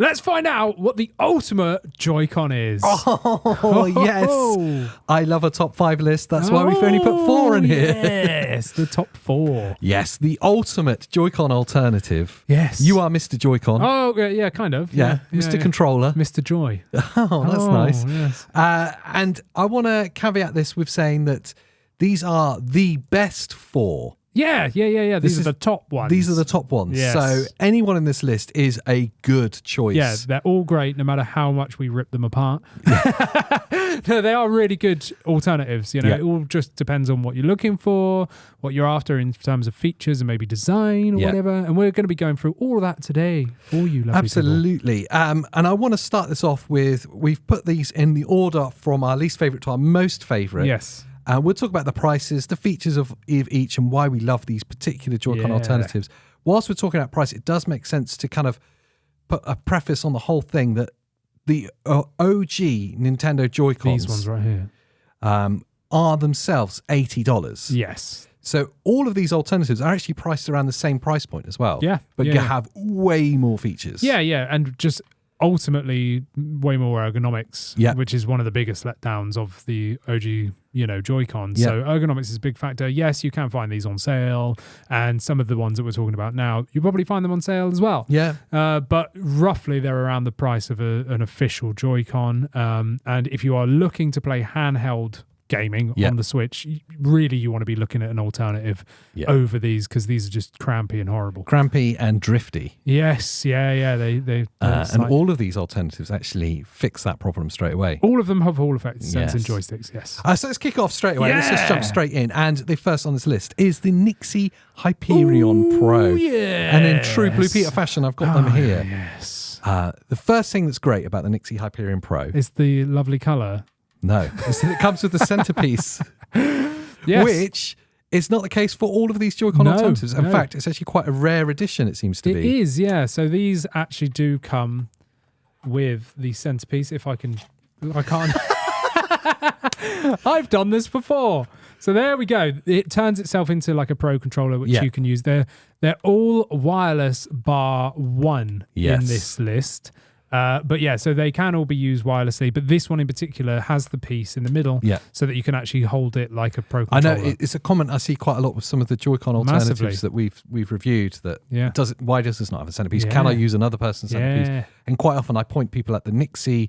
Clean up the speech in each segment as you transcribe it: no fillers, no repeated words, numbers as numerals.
Let's find out what the ultimate Joy-Con is. Oh, yes. I love a top 5 list. That's why we've only put 4 in here. Yes, the top 4. Yes, the ultimate Joy-Con alternative. Yes. You are Mr. Joy-Con. Oh, yeah, kind of. Yeah, Mr. Controller. Mr. Joy. Oh, that's nice. Yes. And I want to caveat this with saying that these are the best 4. Yeah. These are the top ones. These are the top ones. Yes. So anyone in this list is a good choice. Yeah, they're all great, no matter how much we rip them apart. No, they are really good alternatives. You know, It all just depends on what you're looking for, what you're after in terms of features and maybe design or whatever. And we're going to be going through all of that today for you, lovely Absolutely. people. And I want to start this off with, we've put these in the order from our least favorite to our most favorite. Yes. We'll talk about the prices, the features of each, and why we love these particular Joy-Con alternatives. Whilst we're talking about price, it does make sense to kind of put a preface on the whole thing that the OG Nintendo Joy-Cons, these ones right here, are themselves $80. Yes. So all of these alternatives are actually priced around the same price point as well. Yeah. But you have way more features. Yeah, and just ultimately way more ergonomics, which is one of the biggest letdowns of the OG, Joy-Cons. So ergonomics is a big factor. Yes, you can find these on sale, and some of the ones that we're talking about now, you probably find them on sale as well. Yeah. But roughly they're around the price of an official Joy-Con. And if you are looking to play handheld gaming on the Switch, really you want to be looking at an alternative over these, because these are just crampy and horrible. Crampy and drifty. Yes, they and all of these alternatives actually fix that problem straight away. All of them have Hall effect sensors and joysticks, yes. So let's kick off straight away. Let's just jump straight in. And the first on this list is the NYXI Hyperion Pro. Yes. And in true Blue Peter fashion, I've got them here. Yes. The first thing that's great about the NYXI Hyperion Pro is the lovely colour. No, it's that it comes with the centerpiece, which is not the case for all of these Joy-Con alternatives. In fact, it's actually quite a rare edition, it seems to be. It is, yeah. So these actually do come with the centerpiece. I can't. I've done this before. So there we go. It turns itself into like a Pro controller, which you can use. They're all wireless bar one in this list. But so they can all be used wirelessly, but this one in particular has the piece in the middle so that you can actually hold it like a Pro controller. I know, it's a comment I see quite a lot with some of the Joy-Con alternatives that we've reviewed, that why does this not have a centerpiece? Can I use another person's centerpiece? And quite often I point people at the NYXI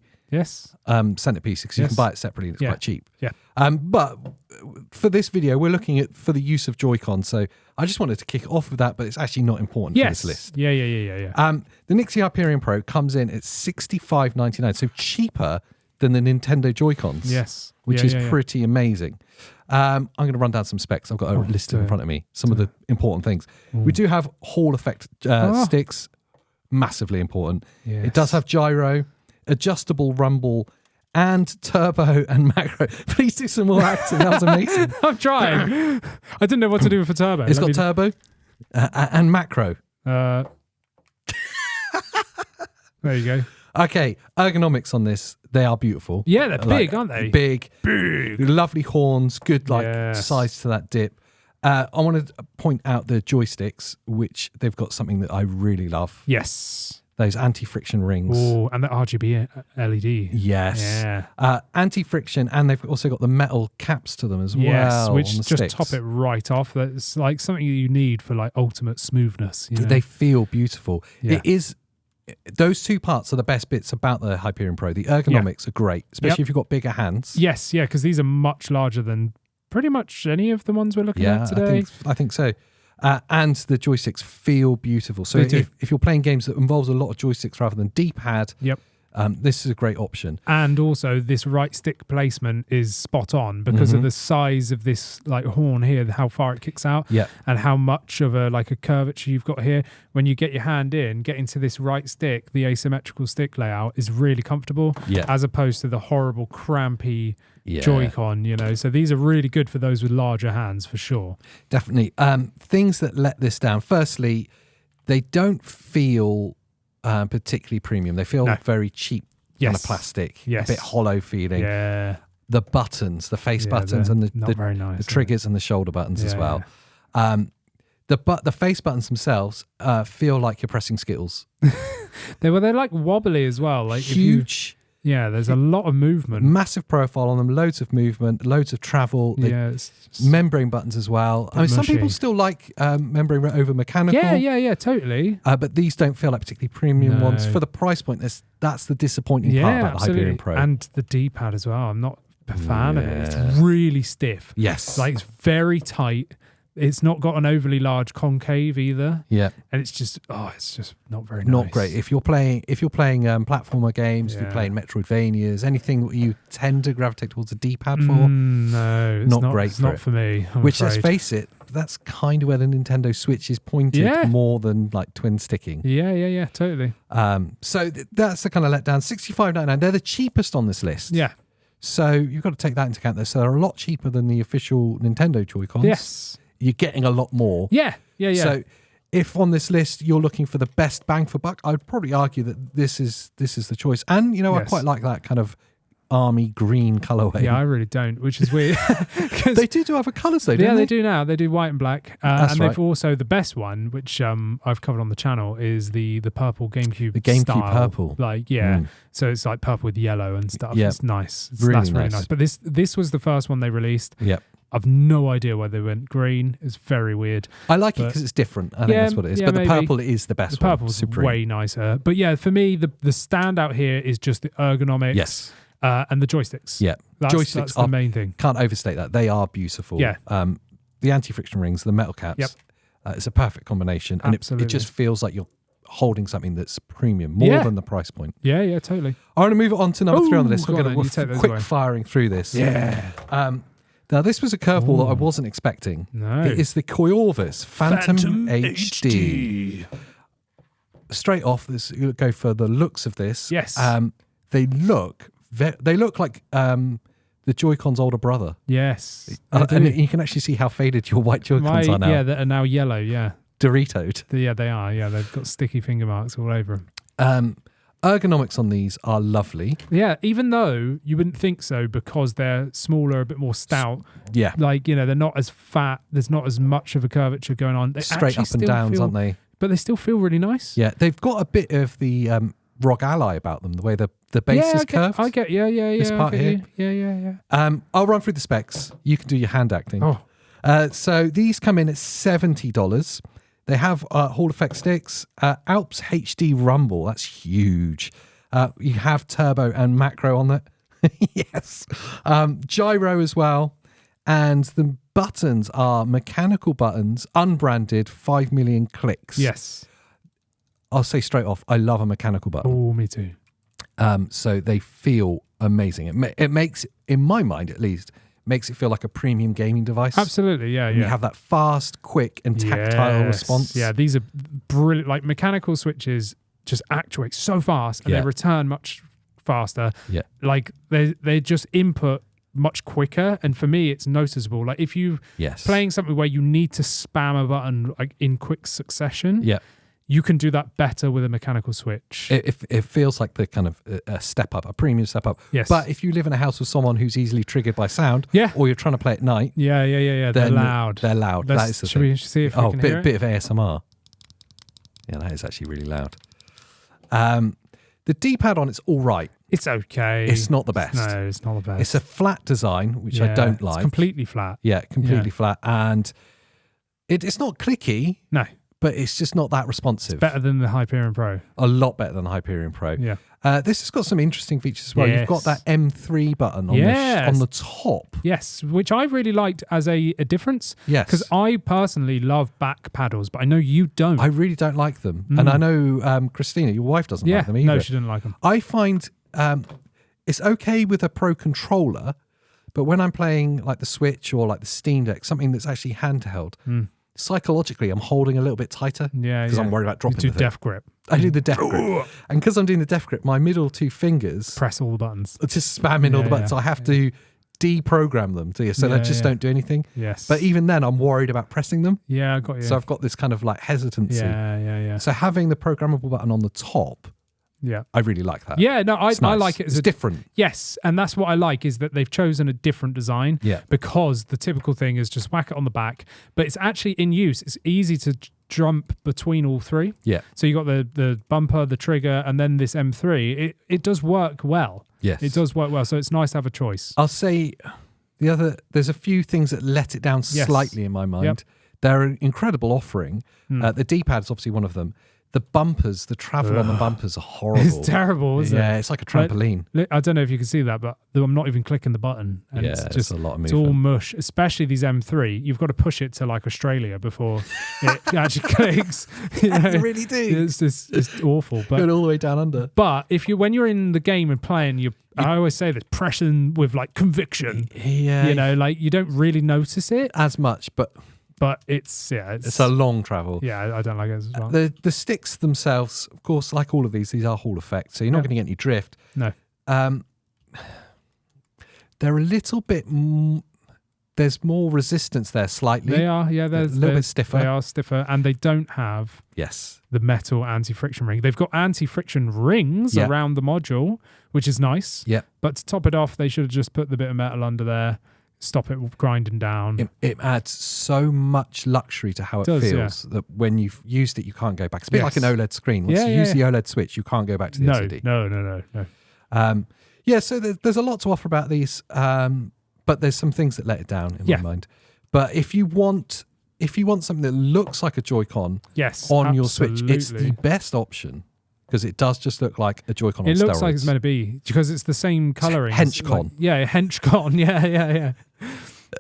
centerpiece, because you can buy it separately and it's quite cheap. But for this video, we're looking at for the use of Joy-Con, so I just wanted to kick off with that, but it's actually not important for this list. Yeah. The NYXI Hyperion Pro comes in at $65.99, so cheaper than the Nintendo Joy-Cons, which is pretty amazing. I'm going to run down some specs. I've got a list in front of me, some of the important things. We do have Hall effect sticks, massively important. It does have gyro, adjustable rumble, and turbo and macro. Please do some more acting. That was amazing. I'm trying. I didn't know what to do for turbo. It's got turbo and macro. There you go. Okay, ergonomics on this, they are beautiful. Yeah, they're big, aren't they? Big. Lovely horns, good size to that dip. I want to point out the joysticks, which they've got something that I really love. Yes. Those anti-friction rings. Oh, and the RGB LED. Yes. Yeah. Anti-friction, and they've also got the metal caps to them as well. Yes, which just sticks. top it right off. That's like something you need for like ultimate smoothness. You know? They feel beautiful. It is. Those two parts are the best bits about the Hyperion Pro. The ergonomics are great, especially if you've got bigger hands. Yes, because these are much larger than pretty much any of the ones we're looking at today. I think so. And the joysticks feel beautiful. So if you're playing games that involves a lot of joysticks rather than D-pad, this is a great option. And also this right stick placement is spot on because of the size of this like horn here, how far it kicks out, and how much of a curvature you've got here. When you get your hand in, getting to this right stick, the asymmetrical stick layout is really comfortable, as opposed to the horrible crampy Joy-Con, so these are really good for those with larger hands for sure. Definitely. Things that let this down. Firstly, they don't feel particularly premium. They feel very cheap, kind of plastic, a bit hollow feeling. Yeah. The buttons, the face buttons, and the very nice, triggers and the shoulder buttons as well. The face buttons themselves feel like you're pressing Skittles. They're like wobbly as well. Like huge. Yeah, there's a lot of movement. Massive profile on them, loads of movement, loads of travel. Membrane buttons as well. I mean, some people still like membrane over mechanical. Yeah, totally. But these don't feel like particularly premium ones. For the price point, that's the disappointing part about the Hyperion Pro. And the D-pad as well. I'm not a fan of it. It's really stiff. Yes. Like, it's very tight. It's not got an overly large concave either. Yeah. And it's just not very nice. Not great. If you're playing platformer games, if you're playing Metroidvanias, anything that you tend to gravitate towards a D-pad for, no, it's not great. It's not for me. Which, let's face it, that's kind of where the Nintendo Switch is pointed more than like twin sticking. Yeah, totally. So that's the kind of letdown. $65.99. They're the cheapest on this list. Yeah. So you've got to take that into account there. So they're a lot cheaper than the official Nintendo Joy-Cons. Yes. You're getting a lot more. Yeah. So if on this list you're looking for the best bang for buck, I'd probably argue that this is the choice. And I quite like that kind of army green colorway. Yeah, I really don't, which is weird. They do have colours though, don't they? Yeah, they do now. They do white and black. That's and they've also, the best one, which I've covered on the channel, is the purple GameCube. The GameCube style. purple. Like, so it's like purple with yellow and stuff. Yeah. It's nice. That's really nice. But this was the first one they released. Yep. I've no idea why they went green. It's very weird. I like it because it's different. I think that's what it is. But the purple is the best one. The purple's way nicer. But yeah, for me, the standout here is just the ergonomics. Yes. And the joysticks. Yeah. Joysticks that's the main thing. Can't overstate that. They are beautiful. Yeah. The anti-friction rings, the metal caps. Yep. It's a perfect combination. And it just feels like you're holding something that's premium, more than the price point. Yeah, totally. I want to move on to number 3 on the list. We're going to quick firing through this. Yeah. Now, this was a curveball that I wasn't expecting. No. It is the COIORVIS Phantom HD. Straight off, you go for the looks of this. Yes. They look like the Joy-Con's older brother. Yes. And you can actually see how faded your white Joy-Cons are now. Yeah, that are now yellow, yeah. Doritoed. Yeah, they are. Yeah, they've got sticky finger marks all over them. Ergonomics on these are lovely. Yeah, even though you wouldn't think so because they're smaller, a bit more stout. Yeah. Like, they're not as fat. There's not as much of a curvature going on. They straight up and downs, aren't they? But they still feel really nice. Yeah, they've got a bit of the ROG Ally about them, the way the base is curved. I get, yeah. This part here. Yeah. I'll run through the specs. You can do your hand acting. Oh. So these come in at $70. They have Hall effect sticks, Alps HD Rumble. That's huge. You have turbo and macro on that. Yes. Gyro as well. And the buttons are mechanical buttons, unbranded, 5 million clicks. Yes. I'll say straight off, I love a mechanical button. Oh, me too. So they feel amazing. It makes, in my mind at least, makes it feel like a premium gaming device. Absolutely, yeah. You have that fast, quick, and tactile response. Yeah, these are brilliant. Like, mechanical switches just actuate so fast, and they return much faster. Yeah. Like, they just input much quicker, and for me, it's noticeable. Like, if you playing something where you need to spam a button like in quick succession, you can do that better with a mechanical switch. It feels like the kind of a step up, a premium step up. Yes. But if you live in a house with someone who's easily triggered by sound, or you're trying to play at night, they're loud. They're loud. That is the thing. Should we see if we can hear it? Bit of ASMR. Yeah, that is actually really loud. The D-pad on it's all right. It's okay. It's not the best. No, it's not the best. It's a flat design, which I don't like. It's completely flat. Yeah, completely flat. And it's not clicky. No. But it's just not that responsive. It's better than the Hyperion Pro. A lot better than the Hyperion Pro. Yeah. This has got some interesting features as well. You've got that M3 button on the top. Yes, which I really liked as a difference. Yes. Because I personally love back paddles, but I know you don't. I really don't like them. And I know Christina, your wife, doesn't like them either. No, she didn't like them. I find it's okay with a Pro controller, but when I'm playing like the Switch or like the Steam Deck, something that's actually handheld, psychologically, I'm holding a little bit tighter because I'm worried about dropping. You do def grip. I do the def grip, and because I'm doing the def grip, my middle two fingers press all the buttons. Just spamming all the buttons. So I have to deprogram them to you, so they just don't do anything. Yes. But even then, I'm worried about pressing them. Yeah, I got you. So I've got this kind of like hesitancy. Yeah. So having the programmable button on the top Yeah. I really like that. Yeah, no, nice. I like it. It's different. Yes, and that's what I like, is that they've chosen a different design. Yeah. Because the typical thing is just whack it on the back, but it's actually in use. It's easy to jump between all three. Yeah. So you got the bumper, the trigger, and then this M3. It does work well. Yes. It does work well, so it's nice to have a choice. I'll say there's a few things that let it down slightly in my mind. Yep. They're an incredible offering. The D-pad is obviously one of them. The bumpers, the travel on the bumpers are horrible. It's terrible, isn't it? Yeah, it's like a trampoline. I don't know if you can see that, but I'm not even clicking the button. And yeah, it's just a lot of movement. It's all mush, especially these M3. You've got to push it to like Australia before it actually clicks. You really do. It's awful. But going all the way down under. But when you're in the game and playing, I always say this, pressing with like conviction. Yeah. Like you don't really notice it as much, but it's a long travel. Yeah, I don't like it as well. The sticks themselves, of course, like all of these are Hall effect, so you're not going to get any drift. No. They're a little bit. There's more resistance there, slightly. They are, yeah. They're a little bit stiffer. They are stiffer, and they don't have the metal anti-friction ring. They've got anti-friction rings around the module, which is nice. Yeah. But to top it off, they should have just put the bit of metal under there. Stop it grinding down. It adds so much luxury to how it feels that when you've used it, you can't go back. It's a bit like an OLED screen. Once you use the OLED switch, you can't go back to the LCD. No. So there's a lot to offer about these, but there's some things that let it down in my mind. But if you want something that looks like a Joy-Con on your Switch, it's the best option. Because it does just look like a Joy-Con on steroids. It looks like it's meant to be, because it's the same colouring. Hench-Con. Hench-Con. Yeah.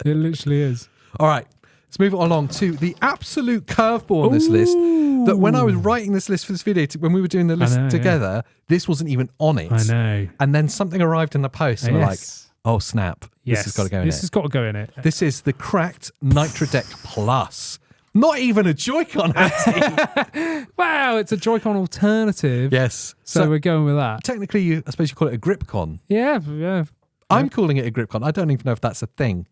It literally is. All right, let's move along to the absolute curveball on this list. That when I was writing this list for this video, when we were doing the list together, this wasn't even on it. I know. And then something arrived in the post, and we're like, oh snap, this has got to go in it. This has got to go in it. This is the cracked Nitro Deck Plus. Not even a Joy-Con, Wow, it's a Joy-Con alternative. Yes. So we're going with that. Technically, I suppose you call it a Grip-Con. Yeah. I'm calling it a Grip-Con. I don't even know if that's a thing.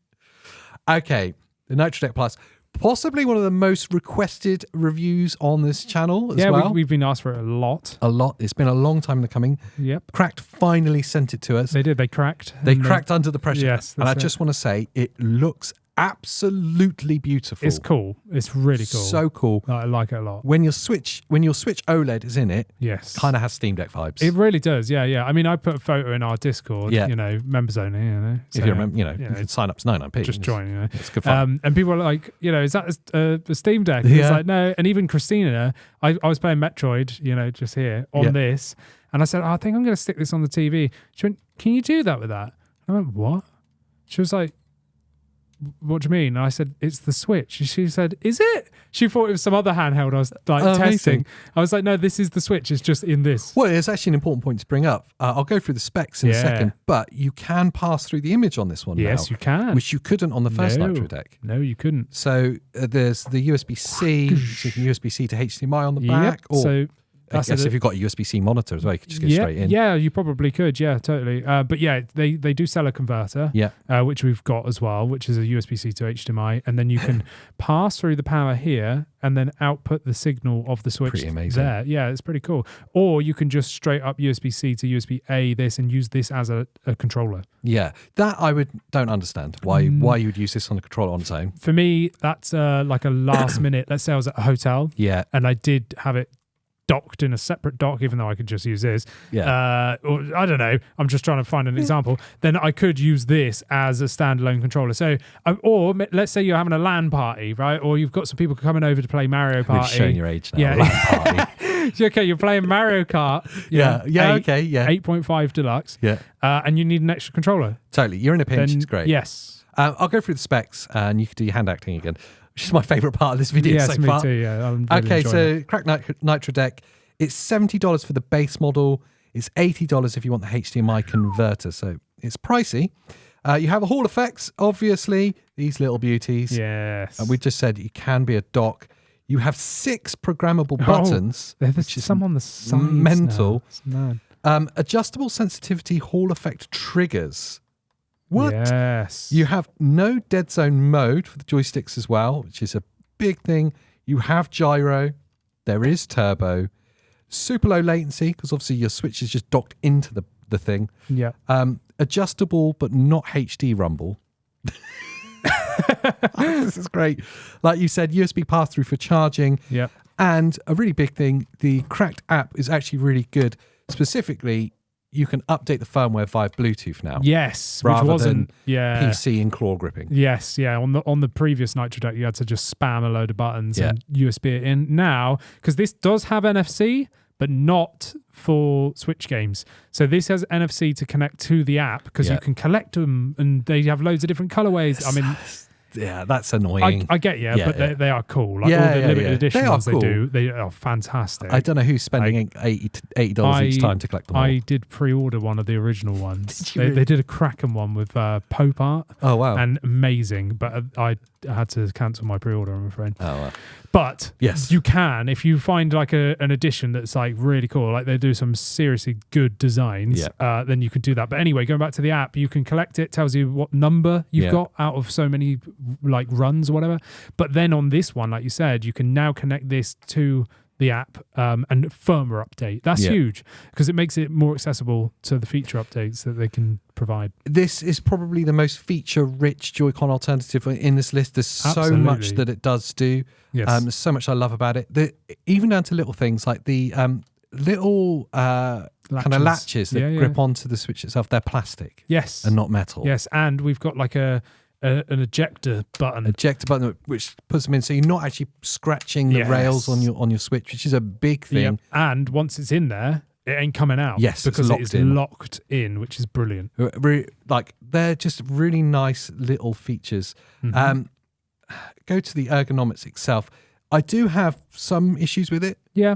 Okay, the Nitro Deck Plus. Possibly one of the most requested reviews on this channel as well. Yeah, we've been asked for it a lot. It's been a long time in the coming. Yep. Cracked finally sent it to us. They did. They cracked. They cracked under the pressure. Yes. And I just want to say, it looks absolutely beautiful. It's cool. It's really cool. So cool. I like it a lot. When your Switch OLED is in it, kind of has Steam Deck vibes. It really does. Yeah. I mean, I put a photo in our Discord, members only, So, if you remember, you can sign up to 99p. Just join, It's good fun. And people are like, is that a Steam Deck? And it's like, no. And even Christina, I was playing Metroid, just here on this. And I said, I think I'm going to stick this on the TV. She went, can you do that with that? I went, what? She was like, what do you mean? And I said, it's the Switch. And she said, is it? She thought it was some other handheld I was testing. I was like, no, this is the Switch. It's just in this. Well, it's actually an important point to bring up. I'll go through the specs in a second, but you can pass through the image on this one now. Yes, you can. Which you couldn't on the first Nitro Deck. No, you couldn't. So there's the USB-C, so you can USB-C to HDMI on the back. Or so I guess if you've got a USB-C monitor as well, you could just go straight in. Yeah, you probably could. Yeah, totally. But yeah, they do sell a converter, which we've got as well, which is a USB-C to HDMI. And then you can pass through the power here and then output the signal of the Switch there. Yeah, it's pretty cool. Or you can just straight up USB-C to USB-A this and use this as a controller. Yeah, that don't understand why you would use this on a controller on its own. For me, that's like a last minute. Let's say I was at a hotel and I did have it docked in a separate dock, even though I could just use this. Or I don't know. I'm just trying to find an example. Then I could use this as a standalone controller. So, or let's say you're having a LAN party, right? Or you've got some people coming over to play Mario Party. We're showing your age now. Yeah. LAN party. Okay, you're playing Mario Kart. 8.5 Deluxe. Yeah. And you need an extra controller. Totally. You're in a pinch. It's great. Yes. I'll go through the specs and you can do your hand acting again, which is my favourite part of this video so far. Me too, yeah. I'm really so cracked Nitro Deck. It's $70 for the base model. It's $80 if you want the HDMI converter. So it's pricey. You have a Hall effects, obviously. These little beauties. Yes. And we just said it can be a dock. You have 6 programmable buttons. There's some on the sides. Mental. Now. Adjustable sensitivity Hall effect triggers. What? Yes. You have no dead zone mode for the joysticks as well, which is a big thing. You have gyro. There is turbo. Super low latency, because obviously your Switch is just docked into the thing. Yeah. Adjustable, but not HD rumble. This is great. Like you said, USB pass-through for charging. Yeah. And a really big thing, the Cracked app is actually really good. Specifically, you can update the firmware via Bluetooth now. Yes, rather which wasn't than PC and claw gripping. Yes, yeah. On the previous Nitro deck, you had to just spam a load of buttons and USB it in. Now, because this does have NFC, but not for Switch games. So this has NFC to connect to the app, because you can collect them and they have loads of different colorways. I mean, yeah, that's annoying. I get you, but they are cool. Like all the limited edition ones cool. they are fantastic. I don't know who's spending $80 each time to collect them all. I did pre-order one of the original ones. They did a Kraken one with Pope art. Oh, wow. And amazing, but I had to cancel my pre-order, I'm afraid. Oh, wow. But yes, you can, if you find like an edition that's like really cool, like they do some seriously good designs, then you can do that. But anyway, going back to the app, you can collect it, tells you what number you've got out of so many like runs or whatever. But then on this one, like you said, you can now connect this to the app and firmware update. That's huge, because it makes it more accessible to the feature updates that they can provide. This is probably the most feature-rich Joy-Con alternative in this list. There's so much that it does do. Yes. There's so much I love about it. Even down to little things like the little kind of latches that grip onto the Switch itself. They're plastic. Yes. And not metal. Yes, and we've got like an ejector button. Which puts them in, so you're not actually scratching the rails on your Switch, which is a big thing. Yep. And once it's in there, it ain't coming out. Yes, because it is locked in, which is brilliant. Like, they're just really nice little features. Mm-hmm. Go to the ergonomics itself. I do have some issues with it. Yeah.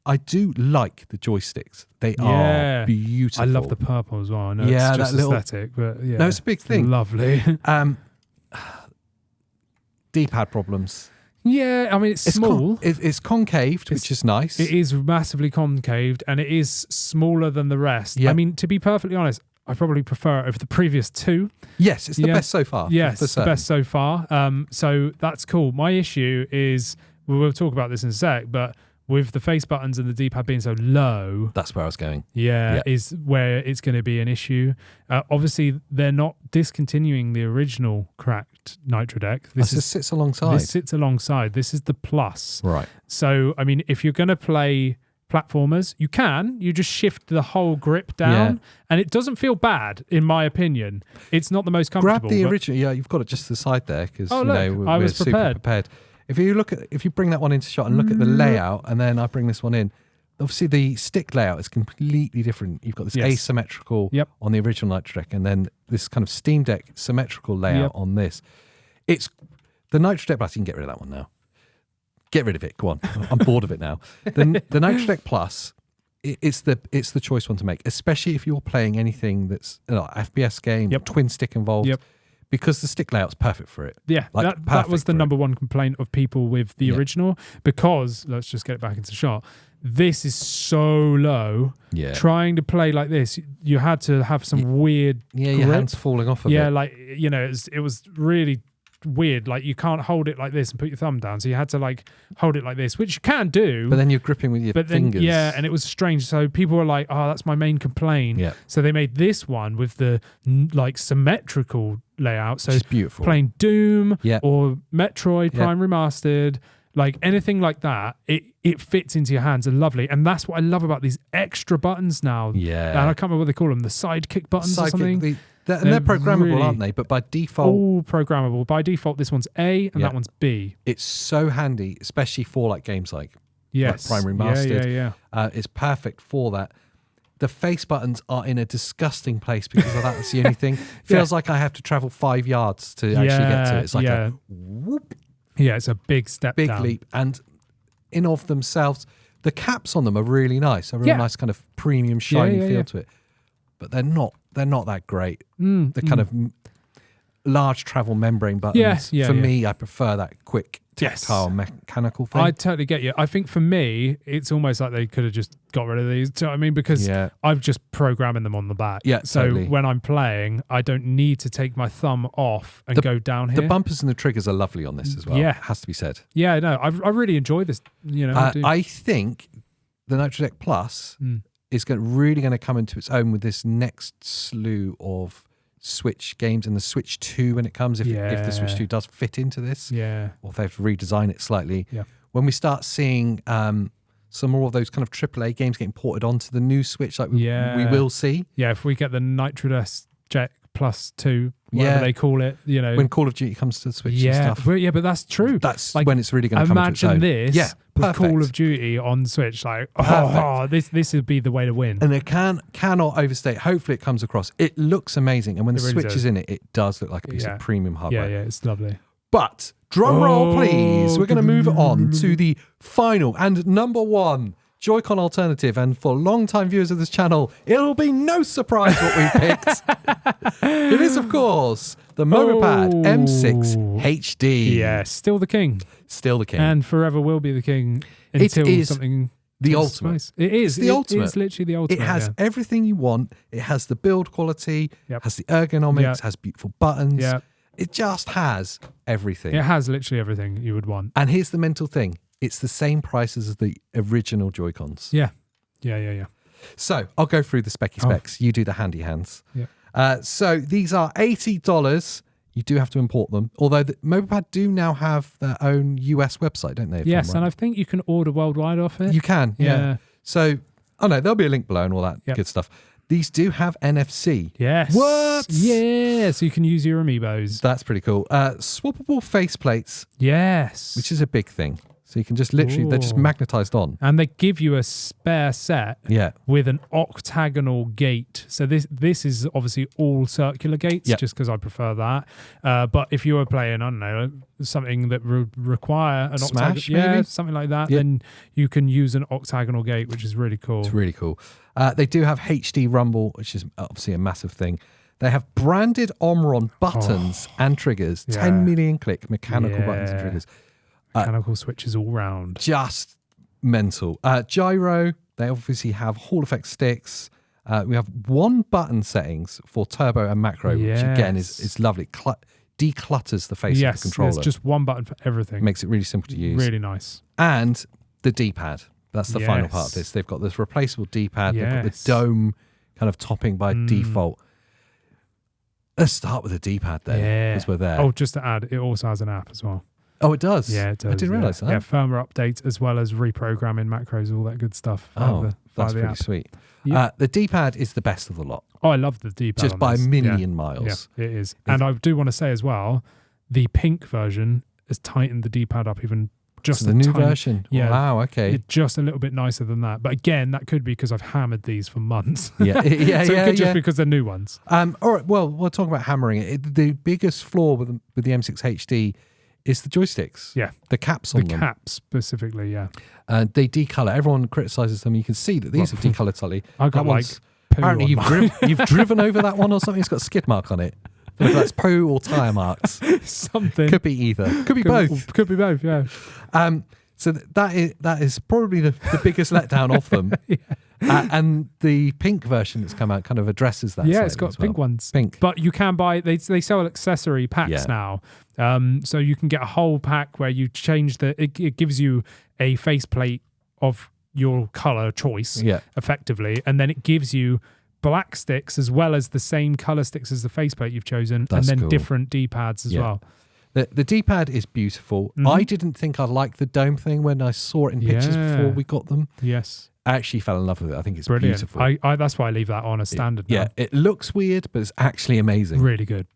I do like the joysticks. They are beautiful. I love the purple as well. I know it's just aesthetic, but no, it's a big thing. Lovely. D-pad problems. Yeah, I mean, it's small. It's concaved, which is nice. It is massively concaved, and it is smaller than the rest. Yep. I mean, to be perfectly honest, I probably prefer it over the previous two. Yes, it's the best so far. Yes, it's the best so far. So that's cool. My issue is, we'll talk about this in a sec, but with the face buttons and the D-pad being so low, that's where I was going. Is where it's going to be an issue. Obviously, they're not discontinuing the original cracked Nitro deck. This sits alongside. This sits alongside. This is the plus. Right. So, I mean, if you're going to play platformers, you just shift the whole grip down, and it doesn't feel bad, in my opinion. It's not the most comfortable. Grab the original. Yeah, you've got it just to the side there, because I was super prepared. If you bring that one into shot and look at the layout, and then I bring this one in, obviously the stick layout is completely different. You've got this asymmetrical on the original Nitro deck, and then this kind of Steam Deck symmetrical layout on this. It's the Nitro Deck Plus. You can get rid of that one now. Get rid of it. Go on. I'm bored of it now. The Nitro Deck Plus, it's the choice one to make, especially if you're playing anything that's FPS game, twin stick involved. Because the stick layout's perfect for it. Yeah, that was the number one complaint of people with the original, because, let's just get it back into shot, this is so low. Yeah. Trying to play like this, you had to have some weird grip. Your hands falling off of it. Yeah, like, it was really weird. Like, you can't hold it like this and put your thumb down, so you had to like hold it like this, which you can do, but then you're gripping with your fingers. And it was strange. So people were like, oh, that's my main complaint. So they made this one with the like symmetrical layout, so it's beautiful. Playing Doom or Metroid Prime Remastered, like anything like that, it fits into your hands, and lovely. And that's what I love about these extra buttons now. And I can't remember what they call them, the sidekick buttons or something. They're programmable, really, aren't they? But by default, all programmable. By default, this one's A and that one's B. It's so handy, especially for like games like Prime Remastered. It's perfect for that. The face buttons are in a disgusting place because of that. That's the only thing. Feels like I have to travel 5 yards to actually get to it. It's like a whoop. Yeah, it's a big step big down. Leap. And in of themselves, the caps on them are really nice. A real nice kind of premium shiny feel to it. But they're not that great. The kind of large travel membrane buttons. For me, I prefer that quick tactile mechanical thing. I totally get you. I think for me, it's almost like they could have just got rid of these. Do you know what I mean? Because I'm just programming them on the back. Yeah, so totally. when I'm playing, I don't need to take my thumb off and go down here. The bumpers and the triggers are lovely on this as well. Yeah. Has to be said. Yeah, no, I really enjoy this. You know, I think the Nitro Deck Plus is really going to come into its own with this next slew of Switch games and the Switch 2 when it comes, if the Switch 2 does fit into this, or if they have to redesign it slightly. When we start seeing some more of those kind of AAA games getting ported onto the new Switch, like we will see. Yeah, if we get the Nitro Deck Plus 2, whatever they call it, you know, when Call of Duty comes to the Switch and stuff. But that's true. That's like, when it's really going to come into its own. Imagine this with Call of Duty on Switch, like, this would be the way to win. And they cannot overstate. Hopefully it comes across. It looks amazing, and when the Switch is in it, it does look like a piece of premium hardware. Yeah, it's lovely. But drum roll, please. We're going to move on to the final and number one Joy-Con alternative, and for long-time viewers of this channel, it'll be no surprise what we picked. It is, of course, the MOBAPAD M6 HD. Yeah, still the king. Still the king. And forever will be the king until something... The ultimate. It is. It's the ultimate. It's literally the ultimate. It has everything you want. It has the build quality, has the ergonomics, has beautiful buttons. Yeah. It just has everything. It has literally everything you would want. And here's the mental thing. It's the same price as the original Joy-Cons. Yeah. So I'll go through the specs. You do the handy hands. Yeah. So these are $80. You do have to import them. Although the MOBAPAD do now have their own US website, don't they? Yes, and I think you can order worldwide off it. You can, yeah. So, there'll be a link below and all that good stuff. These do have NFC. Yes. What? Yeah, so you can use your amiibos. That's pretty cool. Swappable faceplates. Yes. Which is a big thing. So you can just literally, they're just magnetized on. And they give you a spare set with an octagonal gate. So this is obviously all circular gates, just because I prefer that. But if you were playing, I don't know, something that require an Smash, maybe? Something like that, then you can use an octagonal gate, which is really cool. It's really cool. They do have HD rumble, which is obviously a massive thing. They have branded Omron buttons and triggers, 10 million click mechanical buttons and triggers. Mechanical switches all round. Just mental. Gyro, they obviously have Hall effect sticks. We have one button settings for turbo and macro, which again is lovely. Declutters the face of the controller. Yes, just one button for everything. Makes it really simple to use. Really nice. And the D-pad. That's the final part of this. They've got this replaceable D-pad. They've got the dome kind of topping by default. Let's start with the D-pad then, because we're there. Oh, just to add, it also has an app as well. Oh, it does? Yeah, it does. I didn't realise that. Yeah, firmware updates as well as reprogramming macros, all that good stuff. That's pretty sweet. Yep. The D-pad is the best of the lot. Oh, I love the D-pad. Just by a million miles. Yeah, it is. And I do want to say as well, the pink version has tightened the D-pad up even just the new version. Yeah. Wow, okay. It's just a little bit nicer than that. But again, that could be because I've hammered these for months. So it could just because they're new ones. All right, well, we'll talk about hammering it. The biggest flaw with the M6 HD is the joysticks. Yeah. The caps on them. The caps specifically, yeah. They decolor. Everyone criticizes them. You can see that these have decolored slightly. I got apparently you've driven over that one or something. It's got a skid mark on it. Whether that's poo or tire marks. Something. Could be either. Could be both. Could be both, yeah. So that is probably the biggest letdown of them. And the pink version that's come out kind of addresses that. Yeah, it's got pink ones. Pink. But you can buy, they sell accessory packs now. So you can get a whole pack where you change it gives you a faceplate of your color choice, effectively. And then it gives you black sticks as well as the same color sticks as the faceplate you've chosen. That's and then cool. different D-pads as well. The D-pad is beautiful. Mm-hmm. I didn't think I liked the dome thing when I saw it in pictures before we got them. Yes. I actually fell in love with it. I think it's brilliant. Beautiful. I that's why I leave that on as standard now. Yeah, it looks weird, but it's actually amazing. Really good.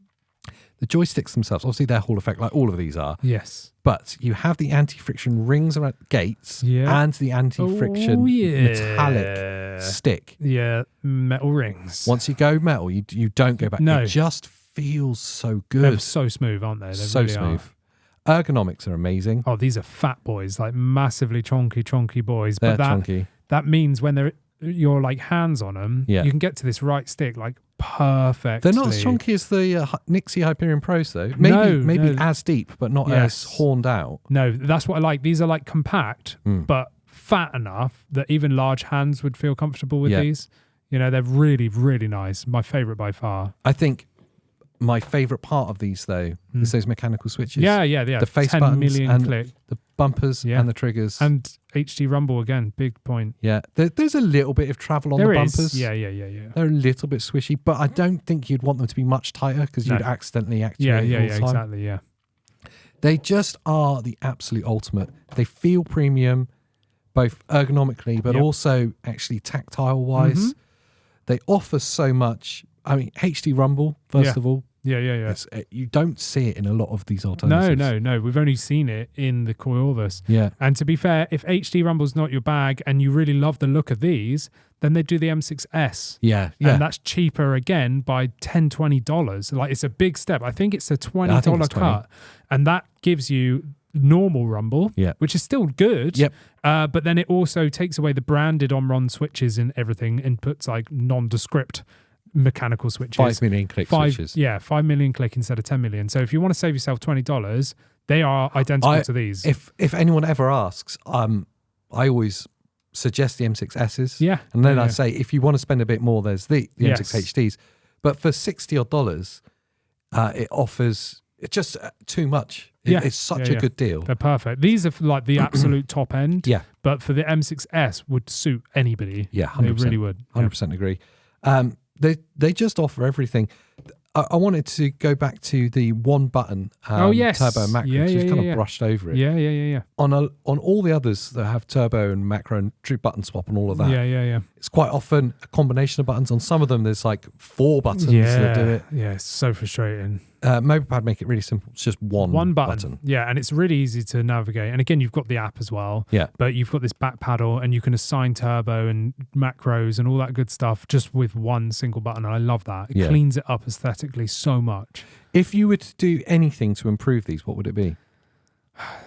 The joysticks themselves, obviously they're Hall effect like all of these are. Yes. But you have the anti-friction rings around gates and the anti-friction metallic stick. Yeah, metal rings. Once you go metal, you don't go back. No. It just feels so good. They're so smooth, aren't they? They so really smooth. Are. Ergonomics are amazing. Oh, these are fat boys, like massively chonky boys. They're but chonky. That means when you're like hands on them, you can get to this right stick like perfect. They're not as chunky as the NYXI Hyperion Pros, though. Maybe as deep, but not as horned out. No, that's what I like. These are like compact, but fat enough that even large hands would feel comfortable with these. You know, they're really, really nice. My favorite by far. I think my favorite part of these, though, is those mechanical switches. Yeah. The face 10 buttons million and click. the bumpers and the triggers. And HD rumble again, big point. Yeah, there's a little bit of travel on the bumpers. Yeah. They're a little bit swishy, but I don't think you'd want them to be much tighter because you'd accidentally activate all the time. Exactly, yeah. They just are the absolute ultimate. They feel premium, both ergonomically, but also actually tactile-wise. They offer so much. I mean, HD rumble, first of all. Yeah. You don't see it in a lot of these alternatives. No. We've only seen it in the COIORVIS. Yeah. And to be fair, if HD rumble's not your bag and you really love the look of these, then they do the M6S. Yeah. And that's cheaper again by $10, $20. Like, it's a big step. I think it's a $20 cut. And that gives you normal rumble, which is still good. But then it also takes away the branded on-run switches and everything and puts like nondescript mechanical switches. 5 million click switches. Yeah, 5 million click instead of 10 million. So if you want to save yourself $20, they are identical to these. If anyone ever asks, I always suggest the M6Ss. Yeah. And then I say, if you want to spend a bit more, there's the M6 HDs. But for $60 odd, it offers just too much. It's such a good deal. They're perfect. These are like the absolute top end. Yeah. But for the M6S would suit anybody. Yeah, 100%. They really would. 100% agree. They just offer everything. I wanted to go back to the one button turbo macro. Just kind of brushed over it. Yeah. On all the others that have turbo and macro and true button swap and all of that. Yeah. It's quite often a combination of buttons. On some of them, there's like 4 buttons that do it. Yeah, it's so frustrating. MOBAPAD make it really simple. It's just one button. Yeah, and it's really easy to navigate. And again, you've got the app as well. Yeah. But you've got this back paddle and you can assign turbo and macros and all that good stuff just with one single button. And I love that. It cleans it up aesthetically so much. If you were to do anything to improve these, what would it be?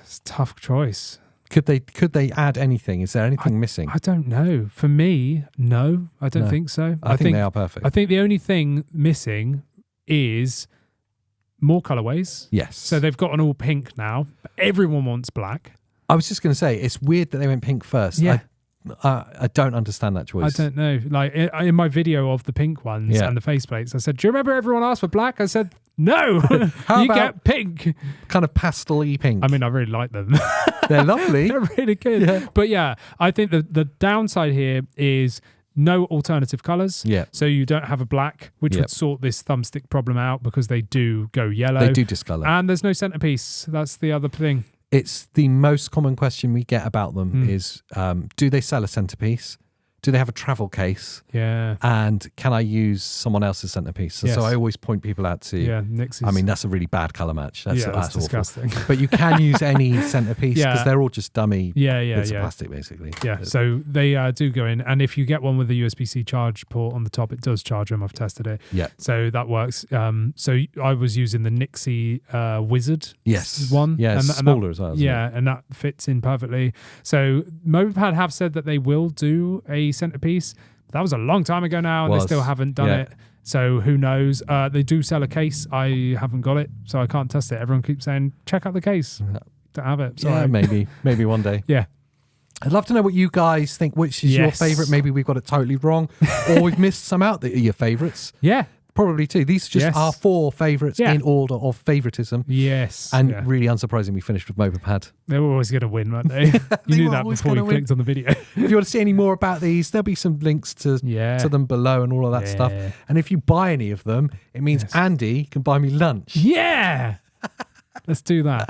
It's a tough choice. Could they add anything? Is there anything missing? I don't know. For me, no, I don't think so. I think they are perfect. I think the only thing missing is more colorways. Yes. So they've got an all pink now. But everyone wants black. I was just going to say, it's weird that they went pink first. Yeah. I don't understand that choice. I don't know. Like in my video of the pink ones and the faceplates, I said, do you remember everyone asked for black? I said, no, you get pink. Kind of pastel-y pink. I mean, I really like them. They're lovely. They're really good. Yeah. But yeah, I think the downside here is no alternative colors. Yeah. So you don't have a black, which would sort this thumbstick problem out because they do go yellow. They do discolor. And there's no centerpiece. That's the other thing. It's the most common question we get about them is, do they sell a centerpiece? Do they have a travel case? Yeah. And can I use someone else's centerpiece? So I always point people out to. Yeah, NYXI's. I mean, that's a really bad color match. That's disgusting. But you can use any centerpiece because they're all just dummy bits of plastic, basically. Yeah. So they do go in, and if you get one with a USB-C charge port on the top, it does charge them. I've tested it. Yeah. So that works. So I was using the NYXI Wizard. One. Yeah. And smaller as well. Yeah, and that fits in perfectly. So MOBAPAD have said that they will do a centerpiece. That was a long time ago now, and they still haven't done it. So who knows? They do sell a case. I haven't got it, so I can't test it. Everyone keeps saying, check out the case. Don't have it. Sorry. Yeah, maybe one day. Yeah. I'd love to know what you guys think, which is your favourite. Maybe we've got it totally wrong, or we've missed some out that are your favourites. Yeah. Probably too. These just are 4 favourites in order of favouritism. Yes. And really unsurprising, we finished with MOBAPAD. They were always going to win, weren't they? You knew that before you clicked on the video. If you want to see any more about these, there'll be some links to them below and all of that stuff. And if you buy any of them, it means Andy can buy me lunch. Yeah. Let's do that.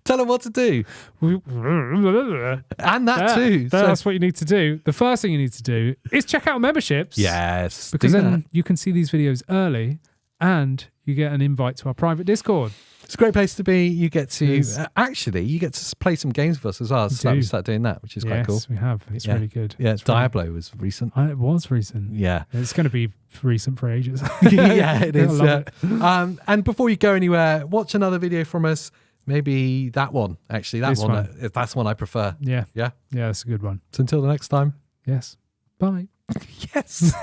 Tell them what to do. And that too. That's what you need to do. The first thing you need to do is check out memberships. Yes. Because then you can see these videos early and you get an invite to our private Discord. It's a great place to be. You get to actually, you get to play some games with us as well. So we start doing that, which is quite cool. Yes, we have. It's really good. Yeah, Diablo was recent. It was recent. Yeah. It's going to be recent for ages. Yeah, it is. I love it. And before you go anywhere, watch another video from us. Maybe that one. Actually, that's one I prefer. Yeah. Yeah? Yeah, that's a good one. So until the next time. Yes. Bye. Yes.